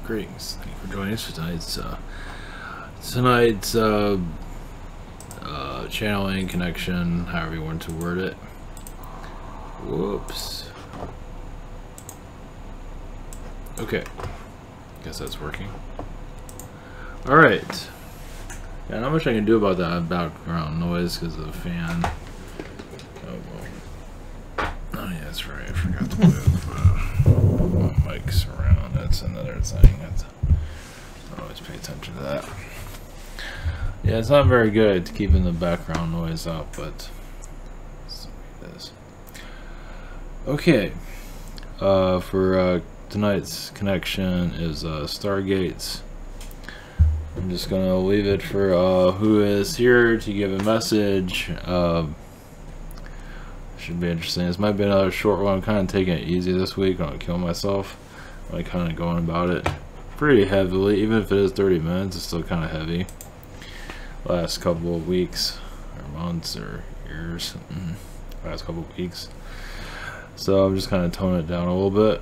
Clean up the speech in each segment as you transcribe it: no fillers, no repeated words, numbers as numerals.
Greetings. Thank you for joining us for tonight's channeling connection, however you want to word it. Whoops. Okay. Guess that's working. Alright. Yeah, not much I can do about that background noise because of the fan. Oh yeah, that's right. I forgot to move mics around. That's another thing. I always pay attention to that. Yeah, it's not very good at keeping the background noise out, but it's like this. Okay. For tonight's connection is Stargates. I'm just gonna leave it for who is here to give a message. Should be interesting. This might be another short one. I'm kind of taking it easy this week. I don't kill myself. I'm like kind of going about it pretty heavily. Even if it is 30 minutes, it's still kind of heavy. Last couple of weeks, or months, or years. Last couple of weeks. So I'm just kind of toning it down a little bit.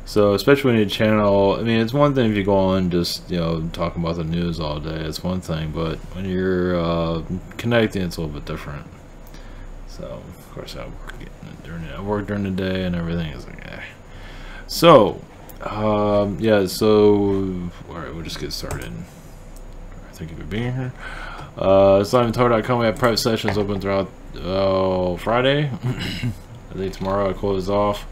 So especially when you channel, I mean, it's one thing if you go on just, you know, talking about the news all day. It's one thing, but when you're connecting, it's a little bit different. So of course I work during the day and everything is like, eh. So yeah, so alright, we'll just get started. Thank you for being here. SlimeandTar.com. We have private sessions open throughout Friday. I think tomorrow I close off.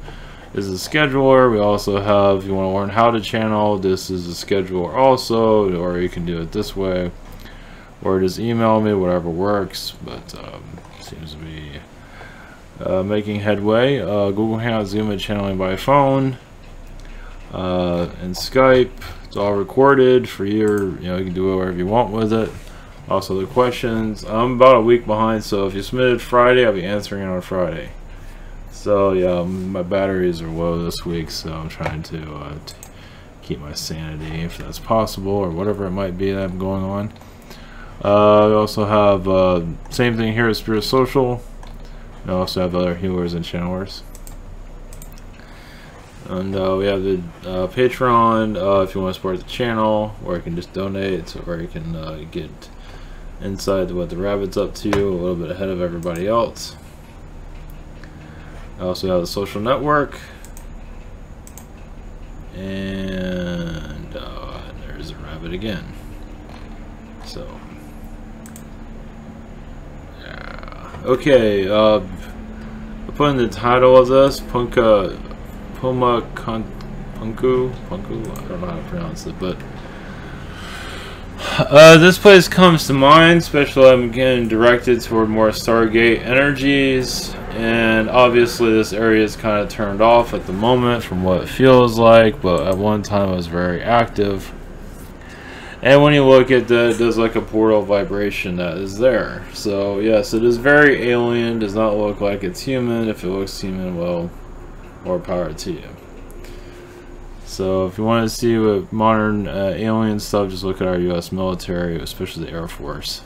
This is a scheduler. We also have, if you want to learn how to channel, this is a scheduler also, or you can do it this way, or just email me, whatever works. But seems to be making headway. Google Hangouts, Zoom, and channeling by phone, and Skype. It's all recorded for you. You know, you can do whatever you want with it. Also, the questions. I'm about a week behind, so if you submitted Friday, I'll be answering it on Friday. So yeah, my batteries are low this week, so I'm trying to keep my sanity, if that's possible, or whatever it might be that I'm going on. We also have same thing here at Spirit Social. We also have other healers and channelers. And we have the Patreon if you want to support the channel, or you can just donate, or you can get insight to what the rabbit's up to a little bit ahead of everybody else. I also have the social network, and there's a rabbit again. So yeah, okay. I put in the title of this Puma Punku. I don't know how to pronounce it, but this place comes to mind, especially I'm getting directed toward more Stargate energies, and obviously this area is kind of turned off at the moment from what it feels like, but at one time it was very active. And when you look at that, there's like a portal vibration that is there. So yes, it is very alien, does not look like it's human. If it looks human, well, more power to you. So if you want to see what modern alien stuff, just look at our U.S. military, especially the Air Force.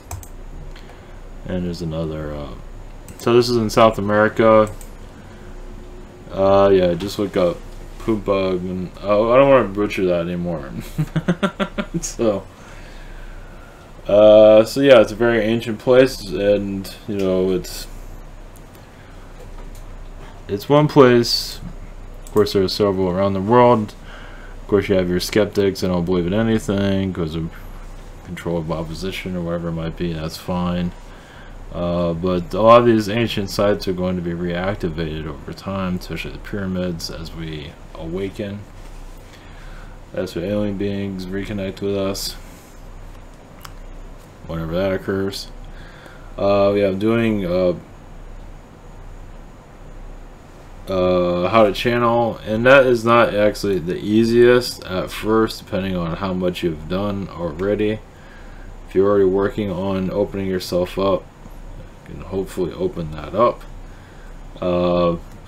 And there's another. So this is in South America. Yeah, just look up Puma. And oh, I don't want to butcher that anymore. So yeah, it's a very ancient place, and you know it's one place. Of course, there are several around the world. Of course, you have your skeptics that don't believe in anything because of control of opposition or whatever it might be. That's fine. But a lot of these ancient sites are going to be reactivated over time, especially the pyramids, as we awaken, as the alien beings reconnect with us, whenever that occurs. Yeah, I'm doing how to channel, and that is not actually the easiest at first, depending on how much you've done already. If you're already working on opening yourself up, you can hopefully open that up.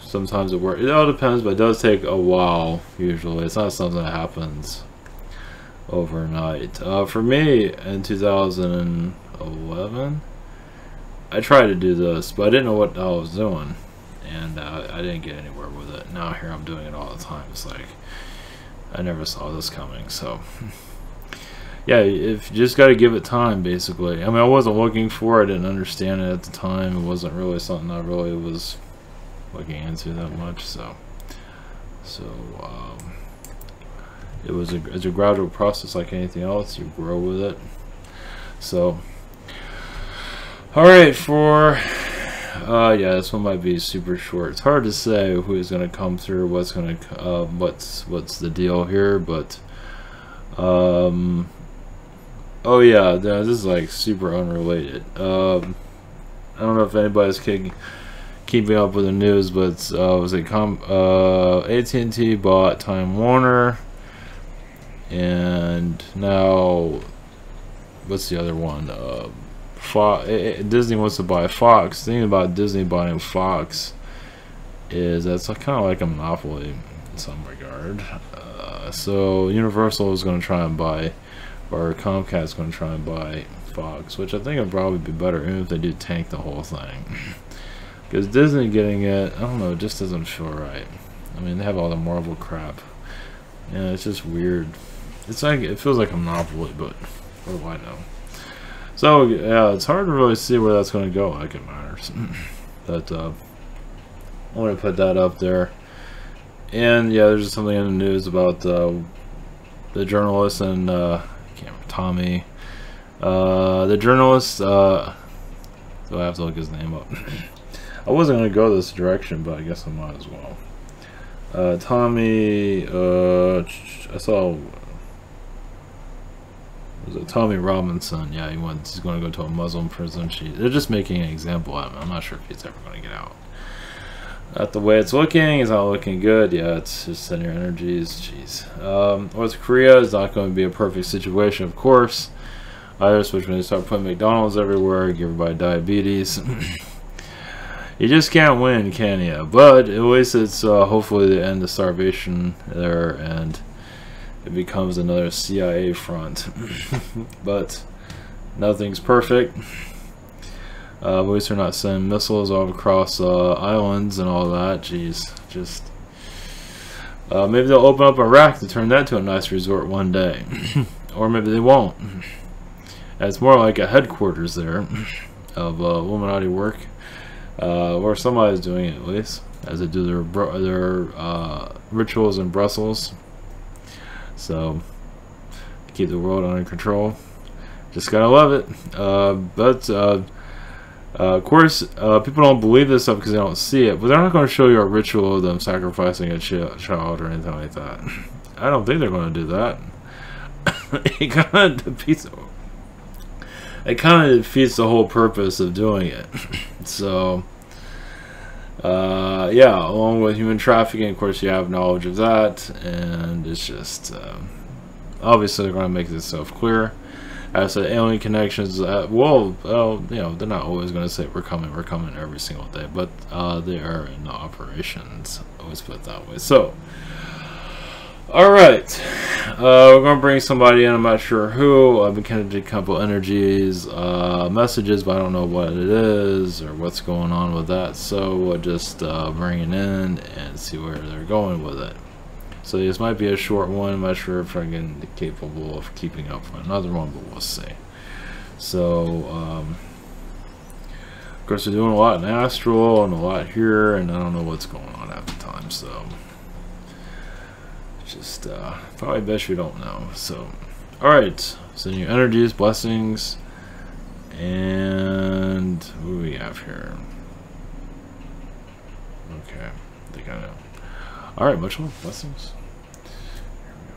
Sometimes it works. It all depends, but it does take a while. Usually, it's not something that happens overnight. For me, in 2011, I tried to do this, but I didn't know what I was doing. and I didn't get anywhere with it. Now here I'm doing it all the time. It's like I never saw this coming. So yeah, if you just got to give it time, basically. I mean, I wasn't looking for it, I didn't understand it at the time. It wasn't really something I really was looking into that much. So it's a gradual process like anything else. You grow with it. So all right, for yeah, this one might be super short. It's hard to say who's gonna come through, what's the deal here, but oh yeah, this is like super unrelated. I don't know if anybody's keeping up with the news, but was it AT&T bought Time Warner, and now what's the other one? Disney wants to buy Fox. The thing about Disney buying Fox is that's kind of like a monopoly in some regard. So Universal is going to try and buy, or Comcast is going to try and buy Fox, which I think would probably be better even if they do tank the whole thing. Because Disney getting it, I don't know, it just doesn't feel right. I mean, they have all the Marvel crap. Yeah, it's just weird. It's like, it feels like a monopoly, but what do I know? So yeah, it's hard to really see where that's going to go like it matters. But I want to put that up there. And yeah, there's something in the news about the journalist and I can't remember, Tommy. The journalist, so I have to look his name up. I wasn't going to go this direction, but I guess I might as well. Tommy, I saw, was it Tommy Robinson? Yeah, he's going to go to a Muslim prison. They're just making an example out of him. I'm not sure if he's ever going to get out. Not the way it's looking. It's not looking good. Yeah, it's just send your energies. Jeez. North Korea is not going to be a perfect situation, of course. Either, especially when they start putting McDonald's everywhere, give everybody diabetes. You just can't win, can you? But at least it's hopefully the end of starvation there, and it becomes another CIA front. But nothing's perfect. At least they're not sending missiles all across islands and all that. Jeez, just maybe they'll open up Iraq to turn that to a nice resort one day, or maybe they won't. And it's more like a headquarters there of Illuminati work, or somebody's doing it at least, as they do their rituals in Brussels. So keep the world under control. Just gotta love it. But of course, people don't believe this stuff because they don't see it. But they're not going to show you a ritual of them sacrificing a child or anything like that. I don't think they're going to do that. It kind of defeats the whole purpose of doing it. So yeah, along with human trafficking, of course, you have knowledge of that, and it's just obviously they're going to make this self-clear. As to alien connections, well, you know, they're not always going to say we're coming every single day, but they are in the operations. Always put it that way. So, all right, we're going to bring somebody in. I'm not sure who. I've been connected to a couple energies, messages, but I don't know what it is or what's going on with that. So we'll just bring it in and see where they're going with it. So this might be a short one. I'm not sure if I'm capable of keeping up for another one, but we'll see. So, of course, we're doing a lot in astral and a lot here, and I don't know what's going on at the time. So, just probably best you don't know. So, all right. Send your energies, blessings, and what do we have here? Okay, I think I know. Alright, much love. Blessings. Here we go.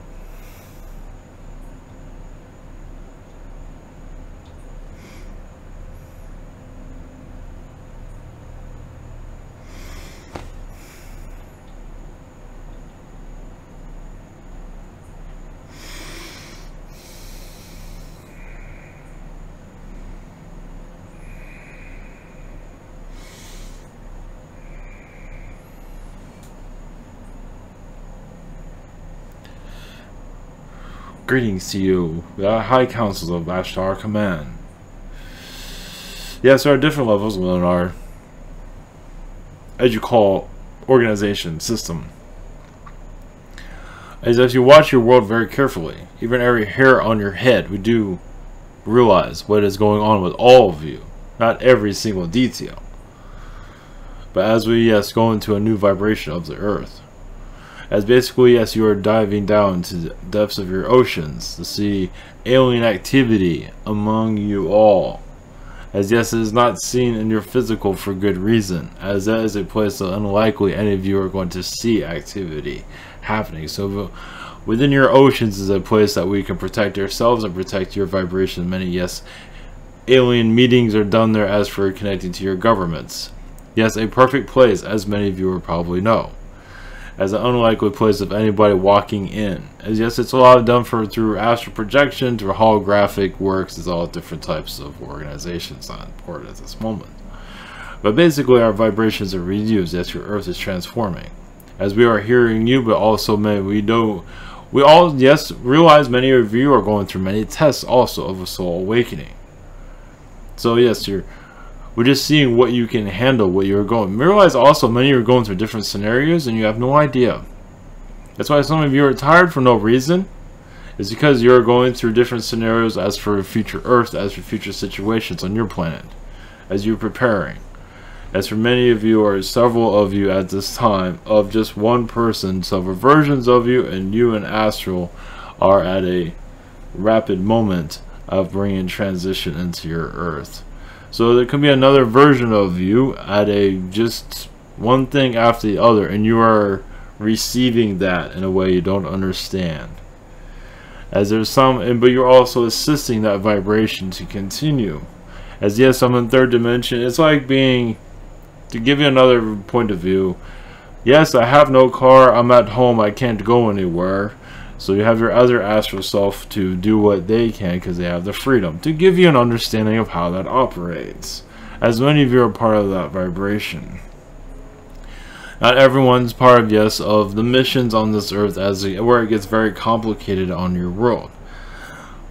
Greetings to you, the High Councils of Ashtar Command. Yes, there are different levels within our, as you call, organization system. as you watch your world very carefully, even every hair on your head, we do realize what is going on with all of you, not every single detail. But as we, yes, go into a new vibration of the earth, as basically, yes, you are diving down to the depths of your oceans to see alien activity among you all. As yes, it is not seen in your physical for good reason, as that is a place that unlikely any of you are going to see activity happening. So within your oceans is a place that we can protect ourselves and protect your vibration. Many, yes, alien meetings are done there as for connecting to your governments. Yes, a perfect place, as many of you will probably know, as an unlikely place of anybody walking in. As yes, it's a lot done through astral projection, through holographic works. It's all different types of organizations, not important at this moment. But basically, our vibrations are reused. Yes, your earth is transforming, as we are hearing you, but also we all, yes, realize many of you are going through many tests also of a soul awakening. So yes, we're just seeing what you can handle, what you're going. Realize also many of you are going through different scenarios and you have no idea. That's why some of you are tired for no reason. It's because you're going through different scenarios as for future Earth, as for future situations on your planet, as you're preparing. As for many of you, or several of you at this time, of just one person, several versions of you, and you and Astral are at a rapid moment of bringing transition into your Earth. So there could be another version of you at a just one thing after the other, and you are receiving that in a way you don't understand. As there's some, but you're also assisting that vibration to continue. As yes, I'm in third dimension. It's like being, to give you another point of view, yes, I have no car, I'm at home, I can't go anywhere. So you have your other astral self to do what they can because they have the freedom. To give you an understanding of how that operates, as many of you are part of that vibration. Not everyone's part of, yes, of the missions on this earth, where it gets very complicated on your world.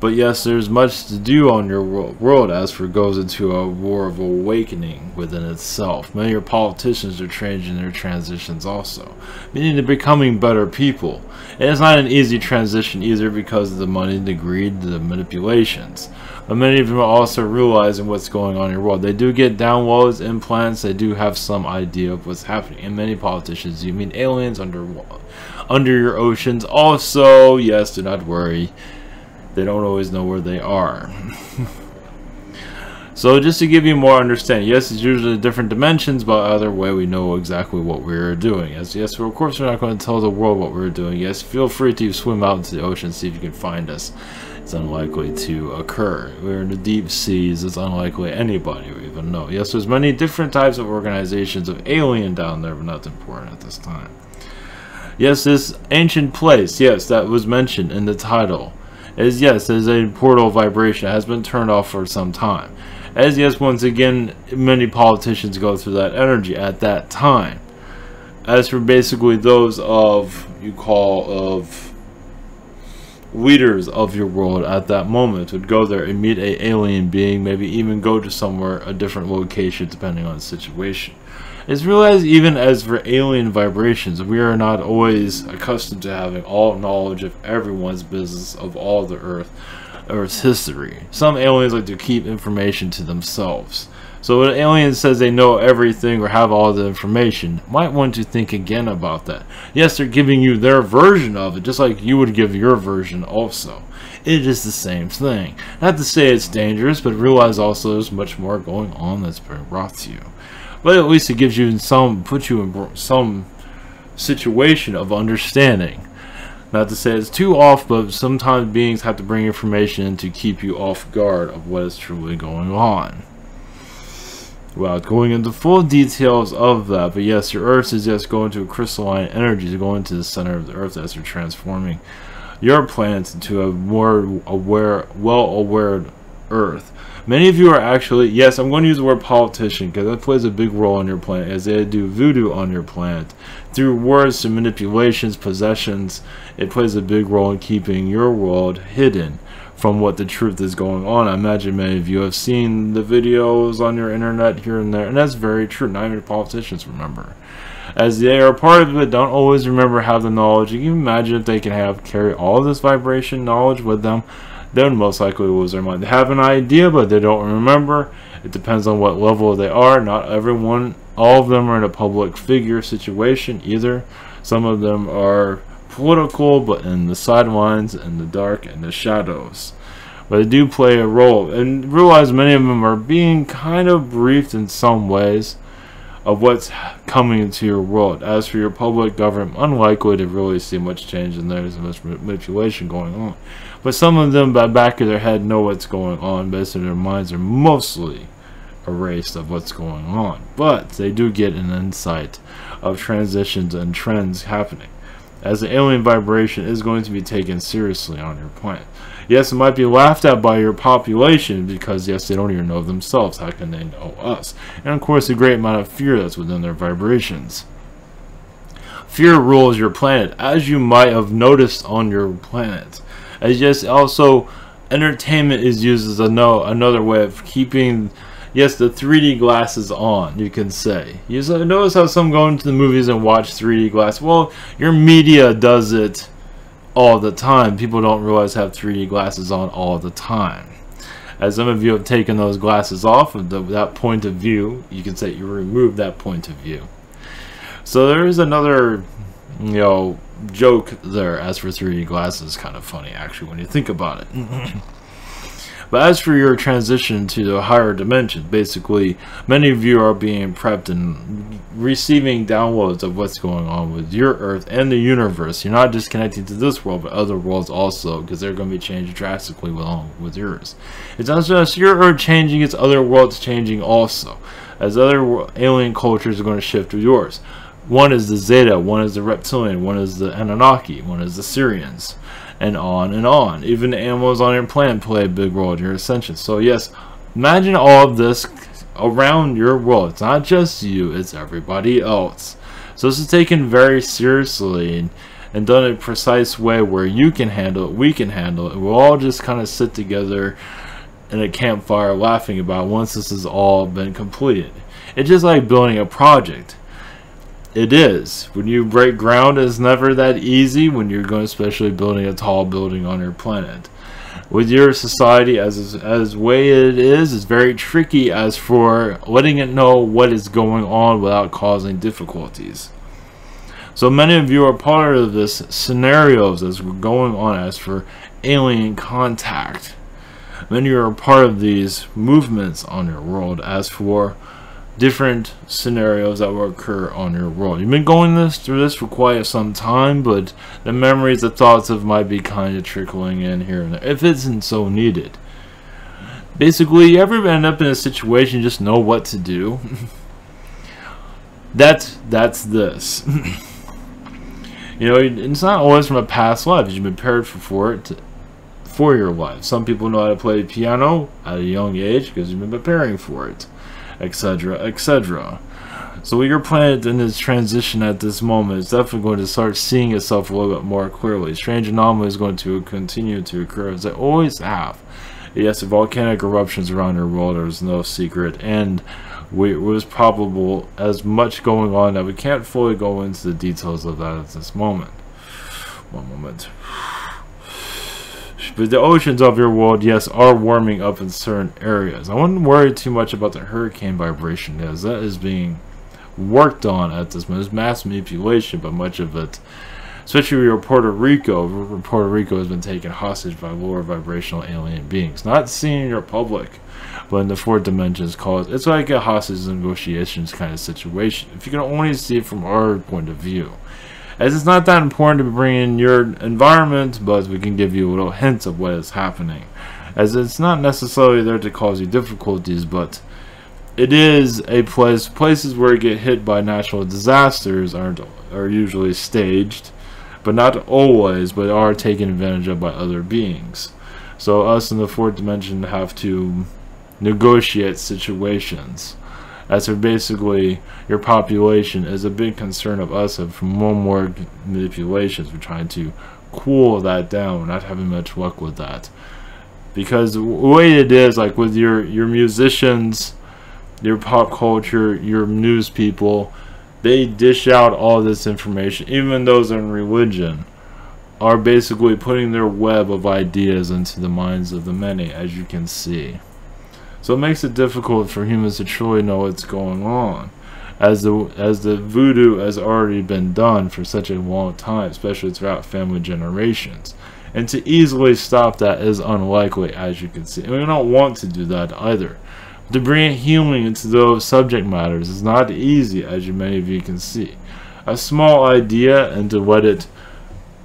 But yes, there's much to do on your world as for goes into a war of awakening within itself. Many of your politicians are changing their transitions also, meaning they're becoming better people. And it's not an easy transition either because of the money, the greed, the manipulations. But many of them are also realizing what's going on in your world. They do get downloads, implants, they do have some idea of what's happening. And many politicians, you mean aliens under your oceans. Also, yes, do not worry. They don't always know where they are. So just to give you more understanding, yes, it's usually different dimensions, but either way we know exactly what we're doing. Yes, well, of course we're not going to tell the world what we're doing. Yes, feel free to swim out into the ocean, see if you can find us. It's unlikely to occur. We're in the deep seas. It's unlikely anybody will even know. Yes, there's many different types of organizations of alien down there, but not important at this time. Yes, this ancient place, yes, that was mentioned in the title, is yes, there's a portal vibration. It has been turned off for some time. As yes, once again, many politicians go through that energy at that time. As for basically those of leaders of your world at that moment would go there and meet a alien being, maybe even go to somewhere, a different location depending on the situation. It's realized even as for alien vibrations, we are not always accustomed to having all knowledge of everyone's business of all the Earth's history. Some aliens like to keep information to themselves. So when an alien says they know everything or have all the information, might want to think again about that. Yes, they're giving you their version of it, just like you would give your version also. It is the same thing. Not to say it's dangerous, but realize also there's much more going on that's been brought to you. But at least it gives you puts you in some situation of understanding. Not to say it's too off, but sometimes beings have to bring information in to keep you off guard of what is truly going on. Without going into full details of that, but yes, your Earth is just going to a crystalline energy, going to the center of the Earth as you're transforming your planet into a more well-aware Earth. Many of you are actually, yes, I'm going to use the word politician because that plays a big role on your planet, as they do voodoo on your planet. Through words and manipulations, possessions, it plays a big role in keeping your world hidden from what the truth is going on. I imagine many of you have seen the videos on your internet here and there, and that's very true. Not even politicians remember, as they are part of it, don't always remember, have the knowledge. You can imagine if they can carry all of this vibration knowledge with them, then most likely lose their mind. They have an idea, but they don't remember. It depends on what level they are. Not everyone, all of them are in a public figure situation either. Some of them are political, but in the sidelines, in the dark, in the shadows. But they do play a role, and realize many of them are being kind of briefed in some ways of what's coming into your world. As for your public government, unlikely to really see much change in there. There's much manipulation going on. But some of them, by the back of their head, know what's going on. Basically, their minds are mostly erased of what's going on. But they do get an insight of transitions and trends happening, as the alien vibration is going to be taken seriously on your planet. Yes, it might be laughed at by your population because, yes, they don't even know themselves. How can they know us? And, of course, a great amount of fear that's within their vibrations. Fear rules your planet, as you might have noticed on your planet. As yes, also, entertainment is used as another way of keeping, yes, the 3D glasses on, you can say. You notice how some go into the movies and watch 3D glass. Well, your media does it all the time. People don't realize have 3D glasses on all the time. As some of you have taken those glasses off of that point of view, you can say you remove that point of view. So there is another, joke there. As for 3D glasses, kind of funny actually when you think about it. But as for your transition to the higher dimension, basically, many of you are being prepped and receiving downloads of what's going on with your Earth and the universe. You're not just connecting to this world, but other worlds also, because they're going to be changed drastically along with yours. It's not just your Earth changing, it's other worlds changing also, as other alien cultures are going to shift to yours. One is the Zeta, one is the Reptilian, one is the Anunnaki, one is the Syrians, and on and on. Even the animals on your planet play a big role in your ascension. So yes, imagine all of this around your world. It's not just you, it's everybody else. So this is taken very seriously and done in a precise way where you can handle it, we can handle it. We'll all just kind of sit together in a campfire laughing about once this has all been completed. It's just like building a project. It is. When you break ground, it's never that easy when you're going, especially building a tall building on your planet. With your society as way it is, it's very tricky as for letting it know what is going on without causing difficulties. So many of you are part of this scenarios that's going on as for alien contact. Many are part of these movements on your world as for different scenarios that will occur on your world. You've been going through this for quite some time, but the memories, the thoughts of might be kind of trickling in here and there, if it isn't so needed. Basically, you ever end up in a situation, just know what to do. that's this. It's not always from a past life. You've been prepared for your life. Some people know how to play piano at a young age because you've been preparing for it, etc., etc. So your planet in its transition at this moment is definitely going to start seeing itself a little bit more clearly. Strange anomalies going to continue to occur as they always have. Yes, the volcanic eruptions around your world is no secret, and it was probable as much going on that we can't fully go into the details of that at this moment. One moment. But the oceans of your world, yes, are warming up in certain areas. I wouldn't worry too much about the hurricane vibration, as that is being worked on at this moment. There's mass manipulation, but much of it, especially your Puerto Rico has been taken hostage by lower vibrational alien beings. Not seen in your public, but in the fourth dimensions caused. It's like a hostage negotiations kind of situation. If you can only see it from our point of view. As it's not that important to bring in your environment, but we can give you little hints of what is happening. As it's not necessarily there to cause you difficulties, but it is a places where you get hit by natural disasters are usually staged, but not always, but are taken advantage of by other beings. So us in the fourth dimension have to negotiate situations. As for basically your population is a big concern of us of more manipulations. We're trying to cool that down. We're not having much luck with that. Because the way it is, like with your musicians, your pop culture, your news people, they dish out all this information. Even those in religion are basically putting their web of ideas into the minds of the many, as you can see. So it makes it difficult for humans to truly know what's going on, as the voodoo has already been done for such a long time, especially throughout family generations. And to easily stop that is unlikely, as you can see. And we don't want to do that either. To bring healing into those subject matters is not easy, as many of you can see. A small idea, and to let it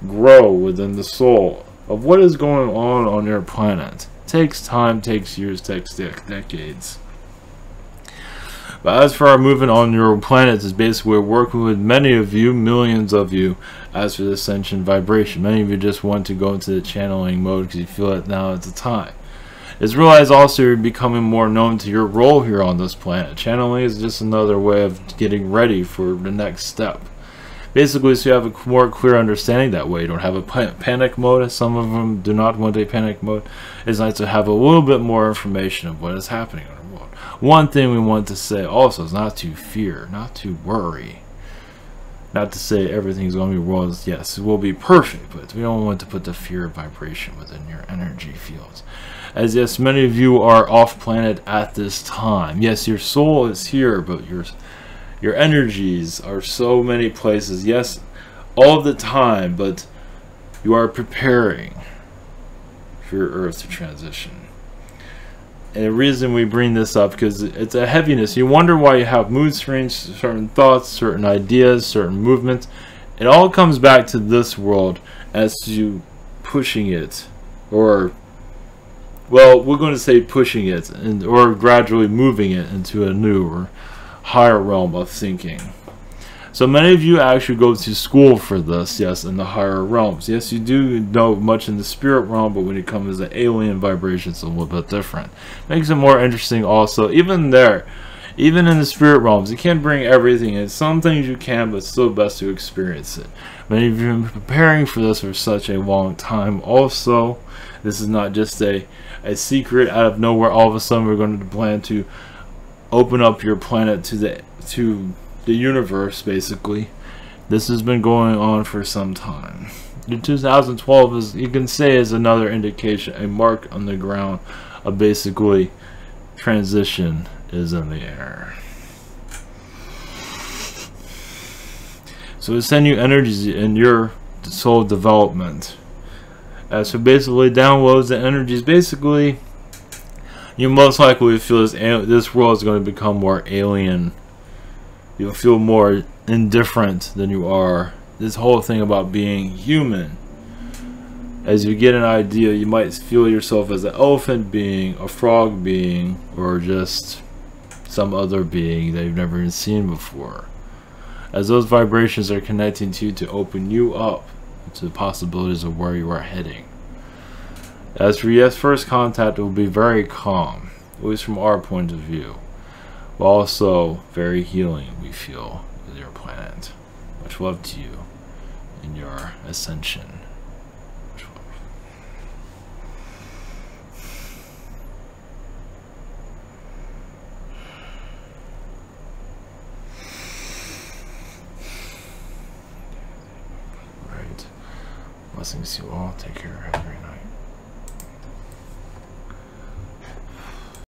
grow within the soul of what is going on your planet takes time, takes years, takes decades. But as for our movement on your planet, is basically we're working with many of you, millions of you, as for the ascension vibration. Many of you just want to go into the channeling mode because you feel that now is the time. It's realized also you're becoming more known to your role here on this planet. Channeling is just another way of getting ready for the next step. Basically, so you have a more clear understanding that way. You don't have a panic mode. Some of them do not want a panic mode. It's nice to have a little bit more information of what is happening in our world. One thing we want to say also is not to fear, not to worry. Not to say everything's going to be world. Yes, it will be perfect, but we don't want to put the fear vibration within your energy fields. As yes, many of you are off planet at this time. Yes, your soul is here, but your energies are so many places. Yes, all the time, but you are preparing for your Earth to transition. And the reason we bring this up, because it's a heaviness. You wonder why you have mood swings, certain thoughts, certain ideas, certain movements. It all comes back to this world as to pushing it, or, well, we're going to say pushing it, or gradually moving it into a new or higher realm of thinking. So many of you actually go to school for this, yes, in the higher realms. Yes, you do know much in the spirit realm, but when it comes to alien vibrations, it's a little bit different. Makes it more interesting also. Even there, even in the spirit realms, you can't bring everything in. Some things you can, but it's still best to experience it. Many of you have been preparing for this for such a long time also. This is not just a secret out of nowhere. All of a sudden we're going to plan to open up your planet to the universe, basically. This has been going on for some time. The 2012 is, you can say, is another indication, a mark on the ground of basically transition is in the air. So we send you energies in your soul development. So basically downloads and energies, basically you most likely feel this world is going to become more alien. You'll feel more indifferent than you are. This whole thing about being human. As you get an idea, you might feel yourself as an elephant being, a frog being, or just some other being that you've never even seen before. As those vibrations are connecting to you to open you up to the possibilities of where you are heading. As for yes, first contact, it will be very calm, at least from our point of view. But also very healing, we feel, with your planet. Much love to you in your ascension. Much love. Right. Blessings to you all. Take care. Have a great night.